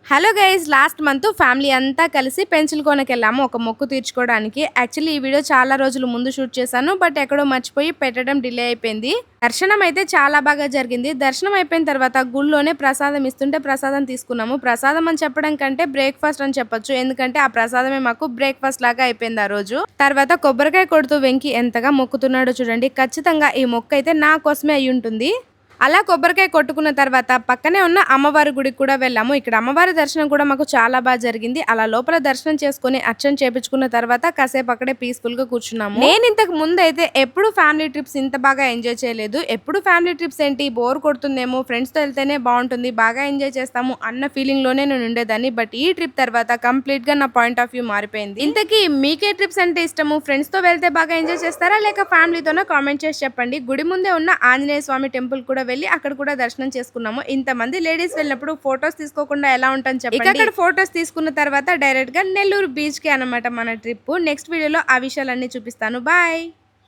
Hello guys, last month family అంతా కలిసి పెంచులకోనకి వెళ్ళాము ఒక మొక్కు తీర్చుకోవడానికి. యాక్చువల్లీ ఈ వీడియో చాలా రోజుల ముందు షూట్ చేశాను, బట్ ఎక్కడో మర్చిపోయి పెట్టడం డిలే అయిపోయింది. దర్శనం అయితే చాలా బాగా జరిగింది. దర్శనం అయిపోయిన తర్వాత గుళ్ళోనే ప్రసాదం ఇస్తుంటే ప్రసాదం తీసుకున్నాము. ప్రసాదం అని చెప్పడం కంటే బ్రేక్ఫాస్ట్ అని చెప్పొచ్చు, ఎందుకంటే ఆ ప్రసాదమే మాకు బ్రేక్ఫాస్ట్ లాగా అయిపోయింది ఆ రోజు. తర్వాత కొబ్బరికాయ కొడుతూ వెంకి ఎంతగా మొక్కుతున్నాడో చూడండి. ఖచ్చితంగా ఈ మొక్కు అయితే నా కోసమే అయి ఉంటుంది. అలా కొబ్బరికాయ కొట్టుకున్న తర్వాత పక్కనే ఉన్న అమ్మవారి గుడికి కూడా వెళ్ళాము. ఇక్కడ అమ్మవారి దర్శనం కూడా మాకు చాలా బాగా జరిగింది. అలా లోపల దర్శనం చేసుకుని అర్చన చేపించుకున్న తర్వాత కాసేపు అక్కడే పీస్ఫుల్ గా కూర్చున్నాము. నేను ఇంతకు ముందు అయితే ఎప్పుడు ఫ్యామిలీ ట్రిప్స్ ఇంత బాగా ఎంజాయ్ చేయలేదు. ఎప్పుడు ఫ్యామిలీ ట్రిప్స్ ఏంటి, బోర్ కొడుతుందేమో, ఫ్రెండ్స్ తో వెళ్తేనే బాగుంటుంది, బాగా ఎంజాయ్ చేస్తాము అన్న ఫీలింగ్ లోనే నేను ఉండేదాన్ని. బట్ ఈ ట్రిప్ తర్వాత కంప్లీట్ గా నా పాయింట్ ఆఫ్ వ్యూ మారిపోయింది. ఇంతకీ మీకే ట్రిప్స్ అంటే ఇష్టము? ఫ్రెండ్స్ తో వెళ్తే బాగా ఎంజాయ్ చేస్తారా, లేక ఫ్యామిలీతోనో కామెంట్ చేసి చెప్పండి. గుడి ముందే ఉన్న ఆంజనేయ స్వామి టెంపుల్ కూడా వెళ్ళి అక్కడ కూడా దర్శనం చేసుకున్నాము. ఇంతమంది లేడీస్ వెళ్ళినప్పుడు ఫొటోస్ తీసుకోకుండా ఎలా ఉంటాను చెప్పండి. అక్కడ ఫొటోస్ తీసుకున్న తర్వాత డైరెక్ట్ గా నెల్లూరు బీచ్ కి అన్నమాట మన ట్రిప్. నెక్స్ట్ వీడియోలో ఆ విషయాలన్నీ చూపిస్తాను. బాయ్.